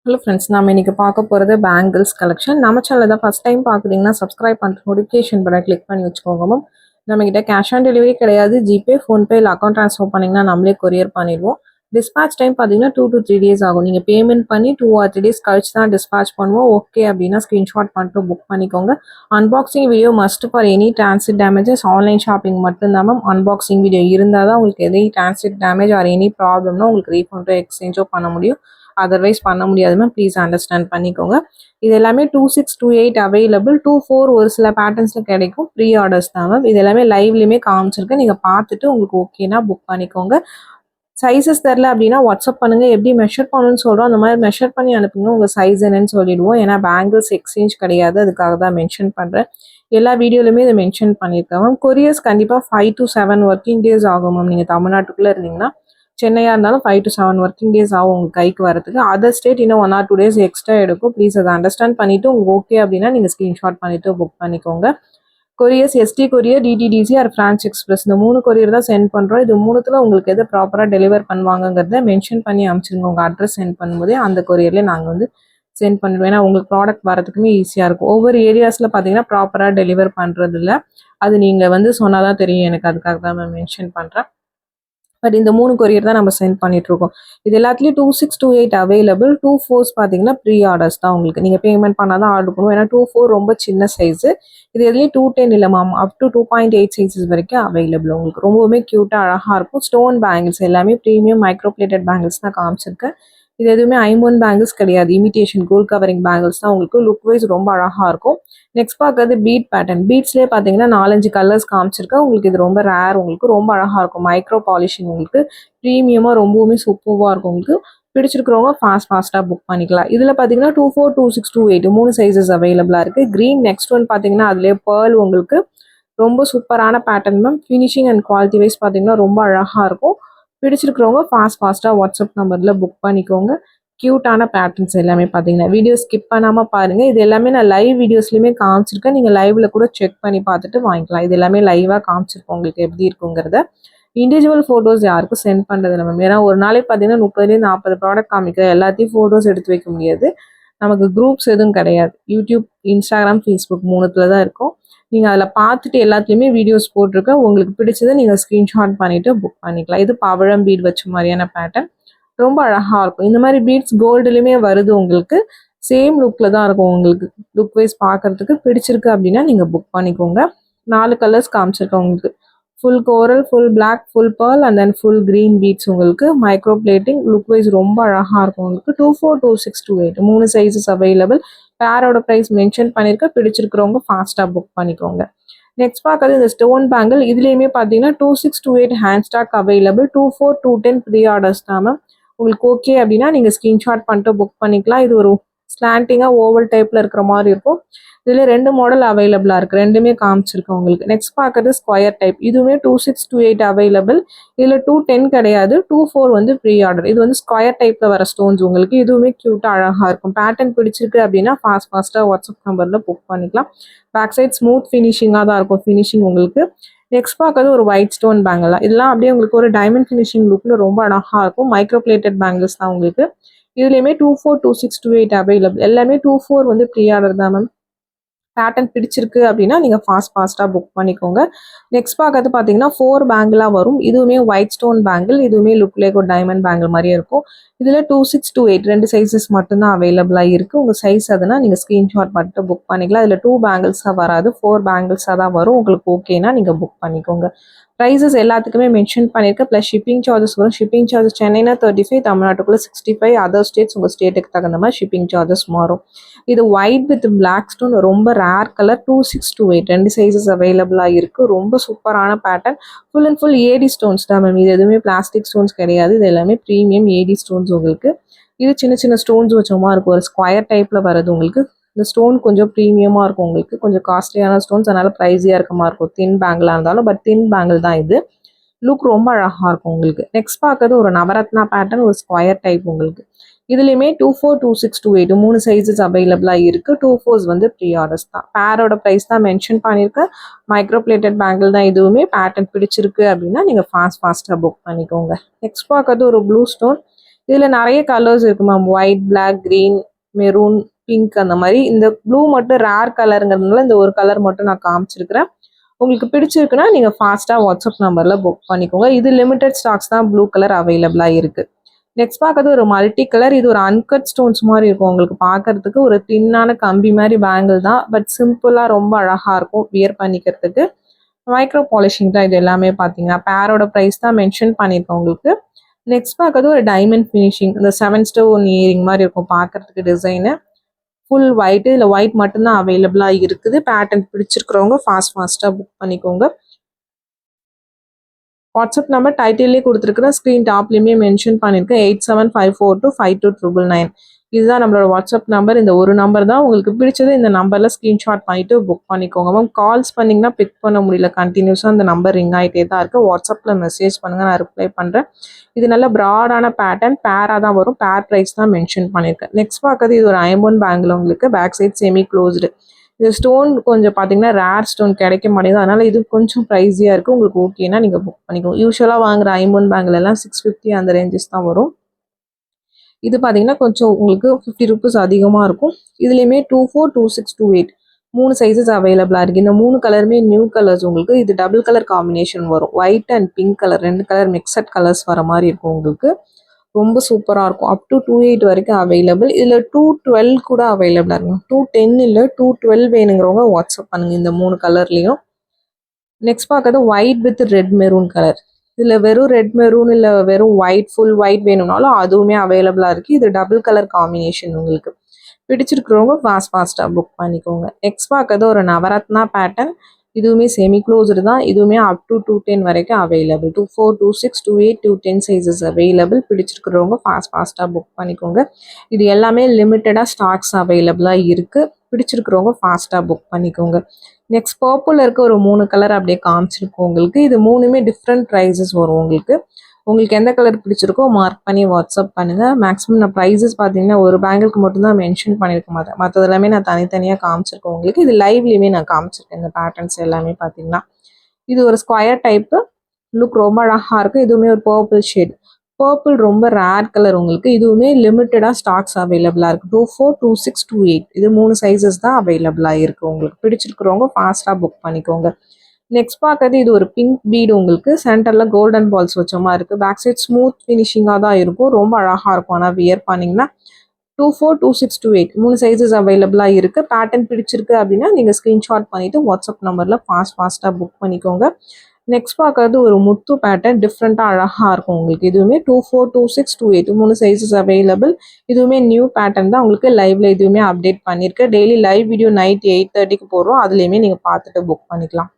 Hello friends, நம்ம இன்னைக்கு பார்க்க போகிறது பேங்கிள்ஸ் கலெக்ஷன். நம்ம சேனல் தான் ஃபஸ்ட் டைம் பார்க்குறீங்கன்னா சப்ஸ்கிரைப் பண்ணிட்டு நோட்டிஃபிகேஷன் பட்டன் கிளிக் பண்ணி வச்சுக்கோங்க மேம். நம்மக்கிட்ட கேஷ் ஆன் டெலிவரி கிடையாது. ஜிபே, ஃபோன்பே இல்லை அக்கௌண்ட் ட்ரான்ஸ்ஃபர் பண்ணிங்கன்னா நம்மளே கொரியர் பண்ணிடுவோம். டிஸ்பேச் டைம் பார்த்தீங்கன்னா 2 to 3 days ஆகும். நீங்கள் பேமெண்ட் பண்ணி 2 or 3 days கழிச்சு தான் டிஸ்பேச் பண்ணுவோம். ஓகே அப்படின்னா ஸ்க்ரீன்ஷாட் பண்ணிட்டு புக் பண்ணிக்கோங்க. Unboxing video must for any transit damages. Online shopping மட்டும்தான் மேம். அன்பாக்சிங் வீடியோ இருந்தால் தான் உங்களுக்கு எதையும் டிரான்சிட் டேமேஜ் ஆர் எனி ப்ராப்ளம்னா உங்களுக்கு ரீஃபண்டோ எக்ஸ்சேஞ்சோ பண்ண முடியும். அதர்வைஸ் பண்ண முடியாது மேம். ப்ளீஸ் அண்டர்ஸ்டாண்ட் பண்ணிக்கோங்க. இது எல்லாமே 2628 அவைலபிள். 24 ஒரு சில பேட்டர்ன்ஸில் கிடைக்கும். ப்ரீ ஆர்டர்ஸ் தான் மேம். இது எல்லாமே லைவ்லையுமே காமிச்சிருக்கேன். நீங்கள் பார்த்துட்டு உங்களுக்கு ஓகேனா புக் பண்ணிக்கோங்க. சைஸஸ் தெரில அப்படின்னா வாட்ஸ்அப் பண்ணுங்கள். எப்படி மெஷர் பண்ணணும்னு சொல்கிறோம் அந்த மாதிரி மெஷர் பண்ணி அனுப்புங்க. உங்கள் சைஸ் என்னன்னு சொல்லிடுவோம். ஏன்னா பேங்கிள்ஸ் எக்ஸ்சேஞ்ச் கிடையாது, அதுக்காக தான் மென்ஷன் பண்ணுறேன். எல்லா வீடியோலையுமே இதை மென்ஷன் பண்ணியிருக்கேன் மேம். கொரியர்ஸ் கண்டிப்பாக 5 to 7 ஒர்க்கிங் டேஸ் ஆகும் மேம். நீங்கள் தமிழ்நாட்டுக்குள்ளே இருந்தீங்கன்னா, சென்னையாக இருந்தாலும் 5 to 7 ஒர்க்கிங் டேஸ் ஆகும் உங்கள் கைக்கு வரதுக்கு. அதர் ஸ்டேட் இன்னும் 1 or 2 days எக்ஸ்ட்ரா எடுக்கும். ப்ளீஸ் அதை அண்டர்ஸ்டாண்ட் பண்ணிவிட்டு உங்களுக்கு ஓகே அப்படின்னா நீங்கள் ஸ்க்ரீன்ஷாட் பண்ணிவிட்டு புக் பண்ணிக்கோங்க. Couriers ST courier, DTDC or Franch Express, இந்த 3 கொரியர் தான் சென்ட் பண்ணுறோம். இது 3த்துல உங்களுக்கு எது ப்ராப்பராக டெலிவர் பண்ணுவாங்கங்கிறத மென்ஷன் பண்ணி அனுப்பிச்சிருங்க. உங்கள் அட்ரஸ் சென்ட் பண்ணும்போதே அந்த கொரியர்லேயே நாங்கள் சென்ட் பண்ணிடுவோம். ஏன்னா உங்களுக்கு ப்ராடக்ட் வரதுக்குமே ஈஸியாக இருக்கும். ஒவ்வொரு ஏரியாஸில் பார்த்தீங்கன்னா ப்ராப்பராக டெலிவர் பண்ணுறது இல்லை. அது நீங்கள் சொன்னால் தான் தெரியும் எனக்கு. அதுக்காக தான் நான் மென்ஷன் பண்ணுறேன். பட் இந்த 3 கொரியர் தான் நம்ம சென்ட் பண்ணிட்டுருக்கோம். இது எல்லாத்துலேயும் 2628 அவைலபிள். 24s பார்த்தீங்கன்னா ப்ரீ ஆர்டர்ஸ் தான் உங்களுக்கு. நீங்கள் பேமெண்ட் பண்ணால் தான் ஆர்டர் பண்ணுவோம். ஏன்னா 24 ரொம்ப சின்ன சைஸு. இது எதுலேயும் 210 இல்லை மேம். அப் டு 2.8 சைஸஸ் வரைக்கும் அவைலபிள். உங்களுக்கு ரொம்பவுமே க்யூட்டாக அழகாக இருக்கும். ஸ்டோன் பேங்கிள்ஸ் எல்லாமே ப்ரீமியம் மைக்ரோப்ளேட்டட் பேங்கிள்ஸ் தான் காமிச்சிருக்கேன். இது எதுவுமே ஐமோன் பேங்கிள்ஸ் கிடையாது. இமிட்டேஷன் கோல்ட் கவரிங் பேங்கிள்ஸ் தான். உங்களுக்கு லுக் வைஸ் ரொம்ப அழகாக இருக்கும். நெக்ஸ்ட் பார்க்கறது பீட் பேட்டர்ன். பீட்ஸ்லேயே பார்த்தீங்கன்னா 4-5 கலர்ஸ் காமிச்சிருக்கேன். உங்களுக்கு இது ரொம்ப ரேர். உங்களுக்கு ரொம்ப அழகாக இருக்கும். மைக்ரோ பாலிஷிங் உங்களுக்கு ப்ரீமியமாக ரொம்பவுமே சூப்பராக இருக்கும். உங்களுக்கு பிடிச்சிருக்கிறவங்க ஃபாஸ்ட்டாக புக் பண்ணிக்கலாம். இதில் பார்த்தீங்கன்னா 24, 26, 28 3 சைஸஸ் அவைலபிளாக இருக்குது. க்ரீன் நெக்ஸ்ட் ஒன் பார்த்தீங்கன்னா அதுலேயே பேர்ல் உங்களுக்கு ரொம்ப சூப்பரான pattern ma'am. Finishing and quality wise பார்த்தீங்கன்னா ரொம்ப அழகாக இருக்கும். பிடிச்சிருக்கிறவங்க ஃபாஸ்ட்டாக வாட்ஸ்அப் நம்பரில் புக் பண்ணிக்கோங்க. க்யூட்டான பேட்டர்ன்ஸ் எல்லாமே பார்த்தீங்கன்னா வீடியோ ஸ்கிப் பண்ணாமல் பாருங்கள். இது எல்லாமே நான் லைவ் வீடியோஸ்லையுமே காமிச்சிருக்கேன். நீங்கள் லைவில் கூட செக் பண்ணி பார்த்துட்டு வாங்கிக்கலாம். இது எல்லாமே லைவாக காமிச்சிருக்கோம் உங்களுக்கு எப்படி இருக்குங்கிறத. இண்டிவிஜுவல் ஃபோட்டோஸ் யாருக்கும் சென்ட் பண்ணுறது நம்ம. ஏன்னா ஒரு நாளைக்கு பார்த்தீங்கன்னா 30-40 ப்ராடக்ட் காமிக்க எல்லாத்தையும் ஃபோட்டோஸ் எடுத்து வைக்க முடியாது. நமக்கு குரூப்ஸ் எதுவும் கிடையாது. யூடியூப், இன்ஸ்டாகிராம், ஃபேஸ்புக் 3த்துல தான் இருக்கும். நீங்கள் அதில் பார்த்துட்டு எல்லாத்துலேயுமே வீடியோஸ் போட்டிருக்கேன். உங்களுக்கு பிடிச்சதை நீங்கள் ஸ்க்ரீன்ஷாட் பண்ணிவிட்டு புக் பண்ணிக்கலாம். இது பவழம் பீட் வச்ச மாதிரியான பேட்டர்ன் ரொம்ப அழகாக இருக்கும். இந்த மாதிரி பீட்ஸ் கோல்டுலையுமே வருது. உங்களுக்கு சேம் லுக்கில் தான் இருக்கும். உங்களுக்கு லுக் வைஸ் பார்க்குறதுக்கு பிடிச்சிருக்கு அப்படின்னா நீங்கள் புக் பண்ணிக்கோங்க. 4 கலர்ஸ் காமிச்சிருக்கேன் உங்களுக்கு. Full coral, full black, full pearl and then full green beads. உங்களுக்கு மைக்ரோ பிளேட்டிங் லுக் வைஸ் ரொம்ப அழகாக இருக்கும். உங்களுக்கு 24, 26, 28 3 சைஸஸ் அவைலபிள். பேரோட ப்ரைஸ் மென்ஷன் பண்ணியிருக்க. பிடிச்சிருக்கிறவங்க ஃபாஸ்ட்டாக புக் பண்ணிக்கோங்க. நெக்ஸ்ட் பார்க்கறது இந்த ஸ்டோன் பேங்கிள். இதுலேயுமே பார்த்தீங்கன்னா 2628 hand stock available. 24, 210 pre orders தான் மேம். உங்களுக்கு ஓகே அப்படின்னா நீங்கள் ஸ்க்ரீன்ஷாட் பண்ணிட்டு புக் பண்ணிக்கலாம். இது ஒரு ஸ்லாண்டிங்காக ஓவல் டைப்பில் இருக்கிற மாதிரி இருக்கும். இதில் 2 மாடல் அவைலபிளாக இருக்குது. ரெண்டுமே காமிச்சிருக்கேன் உங்களுக்கு. நெக்ஸ்ட் பார்க்குறது ஸ்கொயர் டைப். இதுவுமே 2628 அவைலபிள். இதில் 210 கிடையாது. 24 ப்ரீ ஆர்டர். இது ஸ்கொயர் டைப்பில் வர ஸ்டோன்ஸ் உங்களுக்கு. இதுவுமே க்யூட்டாக அழகாக இருக்கும். பேட்டர்ன் பிடிச்சிருக்கு அப்படின்னா ஃபாஸ்ட்டாக வாட்ஸ்அப் நம்பரில் புக் பண்ணிக்கலாம். பேக் சைட் ஸ்மூத் ஃபினிஷிங்காக தான் இருக்கும். ஃபினிஷிங் உங்களுக்கு. நெக்ஸ்ட் பார்க்கறது ஒரு ஒயிட் ஸ்டோன் பேங்கிள். இதெல்லாம் அப்படியே உங்களுக்கு ஒரு டைமண்ட் ஃபினிஷிங் லுக்கில் ரொம்ப அழகாக இருக்கும். மைக்ரோ பிளேட்டட் பேங்கிள்ஸ் தான் உங்களுக்கு. இதுலேயுமே 24, 2628 அவைலபிள். எல்லாமே 24 ப்ரீ ஆர்டர் தான் மேம். பேட்டர்ன் பிடிச்சிருக்கு அப்படின்னா நீங்கள் ஃபாஸ்ட்டாக புக் பண்ணிக்கோங்க. நெக்ஸ்ட் பார்க்கறது பார்த்தீங்கன்னா 4 பேங்கிளாக வரும். இதுவுமே ஒயிட் ஸ்டோன் பேங்கிள். இதுவுமே லுக் லைக் ஒரு டைமண்ட் பேங்கிள் மாதிரியே இருக்கும். இதில் 2628 2 சைஸஸ் மட்டும்தான் அவைலபிளாக இருக்குது. உங்கள் சைஸ் அதுனா நீங்கள் ஸ்க்ரீன்ஷாட் மட்டும் புக் பண்ணிக்கலாம். இதில் 2 பேங்கிள்ஸாக வராது, 4 பேங்கிள்ஸாக தான் வரும். உங்களுக்கு ஓகேனா நீங்கள் புக் பண்ணிக்கோங்க. ப்ரைஸஸ் எல்லாத்துக்குமே மென்ஷன் பண்ணியிருக்கேன். ப்ளஸ் ஷிப்பிங் சார்ஜஸ் வரும். ஷிப்பிங் சார்ஜஸ் சென்னைனா 35, தமிழ்நாட்டுக்குள்ளே 65. அதர் ஸ்டேட்ஸ் உங்கள் ஸ்டேட்டுக்கு தகுந்த மாதிரி ஷிப்பிங் சார்ஜஸ் மாறும். இது ஒயிட் வித் பிளாக் ஸ்டோன் ரொம்ப ரேர் கலர். 2628 2 சைஸஸ் அவைலபிளாக இருக்குது. ரொம்ப சூப்பரான pattern. Full and full AD stones தான் மேம். இது எதுவுமே பிளாஸ்டிக் ஸ்டோன்ஸ் கிடையாது. இது எல்லாமே ப்ரீமியம் ஏடி ஸ்டோன்ஸ் உங்களுக்கு. இது சின்ன ஸ்டோன்ஸ் வச்சோமா இருக்கும். ஒரு ஸ்கொயர் டைப்பில் வருது உங்களுக்கு. இந்த ஸ்டோன் கொஞ்சம் ப்ரீமியமாக இருக்கும் உங்களுக்கு. கொஞ்சம் காஸ்ட்லியான ஸ்டோன்ஸ், அதனால் ப்ரைஸியாக இருக்க மாதிரி இருக்கும். தின் பேங்கிளாக இருந்தாலும். பட் தின் பேங்கிள் தான் இது. லுக் ரொம்ப அழகாக இருக்கும் உங்களுக்கு. நெக்ஸ்ட் பார்க்கறது ஒரு நவரத்னா பேட்டர்ன், ஒரு ஸ்கொயர் டைப் உங்களுக்கு. இதுலேயுமே 24, 2628 3 சைஸஸ் அவைலபிளாக இருக்குது. 24s ப்ரீ ஆர்டர்ஸ் தான். பேரோட ப்ரைஸ் தான் மென்ஷன் பண்ணியிருக்கேன். மைக்ரோ பிளேட்டட் பேங்கிள் தான். இதுவுமே பேட்டர்ன் பிடிச்சிருக்கு அப்படின்னா நீங்கள் ஃபாஸ்ட்டாக புக் பண்ணிக்கோங்க. நெக்ஸ்ட் பார்க்கறது ஒரு ப்ளூ ஸ்டோன். இதில் நிறைய கலர்ஸ் இருக்குது ma'am. White, black, green, maroon, pink அந்த மாதிரி. இந்த ப்ளூ மட்டும் ரேர் கலருங்கிறதுனால இந்த ஒரு கலர் மட்டும் நான் காமிச்சிருக்கிறேன். உங்களுக்கு பிடிச்சிருக்குன்னா நீங்கள் ஃபாஸ்ட்டாக வாட்ஸ்அப் நம்பரில் புக் பண்ணிக்கோங்க. இது லிமிடெட் ஸ்டாக்ஸ் தான் ப்ளூ கலர் அவைலபிளாக இருக்குது. நெக்ஸ்ட் பார்க்கறது ஒரு மல்டி கலர். இது ஒரு அன்கட் ஸ்டோன்ஸ் மாதிரி இருக்கும். உங்களுக்கு பார்க்கறதுக்கு ஒரு தின்னான கம்பி மாதிரி பேங்கிள் தான். பட் சிம்பிளாக ரொம்ப அழகாக இருக்கும் வியர் பண்ணிக்கிறதுக்கு. மைக்ரோ பாலிஷிங் தான் இது எல்லாமே. பார்த்தீங்கன்னா பேரோட ப்ரைஸ் தான் மென்ஷன் பண்ணியிருக்கேன் உங்களுக்கு. நெக்ஸ்ட் பார்க்கறது ஒரு டைமண்ட் ஃபினிஷிங். இந்த 7 ஸ்டோன் இயரிங் மாதிரி இருக்கும் பார்க்கறதுக்கு டிசைனு. Full white. இதில் ஒயிட் மட்டும்தான் அவைலபிளாக இருக்குது. பேட்டர்ன் பிடிச்சிருக்கிறவங்க ஃபாஸ்ட்டாக புக் பண்ணிக்கோங்க. வாட்ஸ்அப் நம்பர் டைட்டிலே கொடுத்துருக்குறேன், ஸ்க்ரீன் டாப்லேயுமே மென்ஷன் பண்ணியிருக்கேன். 8754252999. இதுதான் நம்மளோட வாட்ஸ்அப் நம்பர். இந்த ஒரு நம்பர் தான். உங்களுக்கு பிடிச்சது இந்த நம்பரில் ஸ்க்ரீன்ஷாட் பண்ணிவிட்டு புக் பண்ணிக்கோங்க மேம். கால்ஸ் பண்ணிங்கன்னா பிக் பண்ண முடியல, கண்டினியூஸாக அந்த நம்பர் ரிங் ஆகிட்டே தான் இருக்குது. வாட்ஸ்அப்பில் மெசேஜ் பண்ணுங்கள், நான் ரிப்ளை பண்ணுறேன். இது நல்ல ப்ராடான பேட்டர்ன், பேராக தான் வரும். பேர் ப்ரைஸ் தான் மென்ஷன் பண்ணியிருக்கேன். நெக்ஸ்ட் பார்க்கறது இது ஒரு ஐம்பொன் பேங்கில் உங்களுக்கு பேக் சைட் செமி க்ளோஸ்டு. இந்த ஸ்டோன் கொஞ்சம் பார்த்தீங்கன்னா ரேர் ஸ்டோன் கிடைக்க மாட்டேங்குது, அதனால் இது கொஞ்சம் ப்ரைஸியாக இருக்குது. உங்களுக்கு ஓகேனா நீங்கள் புக் பண்ணிக்கோங்க. யூஸ்வலாக வாங்குற ஐம்பொன் பேங்கில் எல்லாம் 650 அந்த ரேஞ்சஸ் தான் வரும். இது பார்த்தீங்கன்னா கொஞ்சம் உங்களுக்கு 50 ரூபீஸ் அதிகமாக இருக்கும். இதுலேயுமே 24, 26, 28 3 சைஸஸ் அவைலபிளாக இருக்குது. இந்த 3 கலருமே நியூ கலர்ஸ் உங்களுக்கு. இது டபுள் கலர் காம்பினேஷன் வரும். White and pink colour 2 colour mixed colours வர மாதிரி இருக்கும் உங்களுக்கு. ரொம்ப சூப்பராக இருக்கும். அப் டு 28 வரைக்கும் அவைலபிள். இதில் 212 கூட அவைலபிளாக இருக்கும். 210 இல்லை 212 வேணுங்கிறவங்க வாட்ஸ்அப் பண்ணுங்கள் இந்த 3 கலர்லேயும். நெக்ஸ்ட் பார்க்கறது white with red maroon colour. இதில் வெறும் ரெட் மெரூன் இல்லை வெறும் ஒயிட் ஃபுல் ஒயிட் வேணும்னாலும் அதுவுமே அவைலபிளாக இருக்குது. இது டபுள் கலர் காம்பினேஷன் உங்களுக்கு. பிடிச்சிருக்கிறவங்க ஃபாஸ்ட்டாக புக் பண்ணிக்கோங்க. நெக்ஸ்ட் பார்க்கறது ஒரு நவரத்னா பேட்டர்ன். இதுவுமே செமி க்ளோஸ்டு தான். இதுவுமே அப் டு 210 வரைக்கும் அவைலபிள். 24, 26, 28, 210 sizes available. பிடிச்சிருக்கிறவங்க ஃபாஸ்ட்டாக புக் பண்ணிக்கோங்க. இது எல்லாமே லிமிட்டடாக ஸ்டாக்ஸ் அவைலபிளாக இருக்குது. பிடிச்சிருக்கிறவங்க ஃபாஸ்ட்டாக புக் பண்ணிக்கோங்க. நெக்ஸ்ட் பர்பிள் இருக்க ஒரு 3 கலர் அப்படியே காமிச்சிருக்கோம் உங்களுக்கு. இது 3மே டிஃப்ரெண்ட் ப்ரைஸஸ் வரும் உங்களுக்கு. உங்களுக்கு எந்த கலர் பிடிச்சிருக்கோ மார்க் பண்ணி வாட்ஸ்அப் பண்ணுங்கள். மேக்ஸிமம் நான் ப்ரைஸஸ் பார்த்தீங்கன்னா ஒரு பேங்கிளுக்கு மட்டும்தான் மென்ஷன் பண்ணியிருக்க மாட்டேன். மற்றது எல்லாமே நான் தனித்தனியாக காமிச்சிருக்கேன் உங்களுக்கு. இது லைவ்லேயுமே நான் காமிச்சிருக்கேன் இந்த பேட்டர்ன்ஸ் எல்லாமே. பார்த்தீங்கன்னா இது ஒரு ஸ்கொயர் டைப்பு. லுக் ரொம்ப அழகாக இருக்குது. இதுவுமே ஒரு பர்பிள் ஷேட். பர்பிள் ரொம்ப ரேர் கலர் உங்களுக்கு. இதுவுமே லிமிட்டடாக ஸ்டாக்ஸ் அவைலபிளாக இருக்குது. 24, 26, 28 இது 3 சைஸஸ் தான் அவைலபிளாக இருக்குது. உங்களுக்கு பிடிச்சிருக்கிறவங்க ஃபாஸ்ட்டாக புக் பண்ணிக்கோங்க. நெக்ஸ்ட் பார்க்கறது இது ஒரு பிங்க் பீடு உங்களுக்கு. சென்டரில் கோல்டன் பால்ஸ் வச்ச மாதிரி இருக்குது. பேக் சைட் ஸ்மூத் ஃபினிஷிங்காக தான் இருக்கும். ரொம்ப அழகாக இருக்கும். ஆனால் வியர் பண்ணிங்கன்னா 24, 26, 28 3 சைஸஸ் அவைலபிளாக இருக்குது. பேட்டர்ன் பிடிச்சிருக்கு அப்படின்னா நீங்கள் ஸ்க்ரீன்ஷாட் பண்ணிவிட்டு வாட்ஸ்அப் நம்பரில் ஃபாஸ்ட்டாக புக் பண்ணிக்கோங்க. நெக்ஸ்ட் பார்க்கறது ஒரு முத்து பேட்டர்ன். டிஃப்ரெண்ட்டாக அழகாக இருக்கும் உங்களுக்கு. இதுவுமே 24, 26, 28 3 சைஸஸ் அவைலபிள். இதுவுமே நியூ பேட்டர்ன் தான் உங்களுக்கு. லைவ்ல இதுவுமே அப்டேட் பண்ணியிருக்கேன். டெய்லி லைவ் வீடியோ நைட் 8:30க்கு போடுறோம். அதுலேயுமே நீங்கள் பார்த்துட்டு புக் பண்ணிக்கலாம்.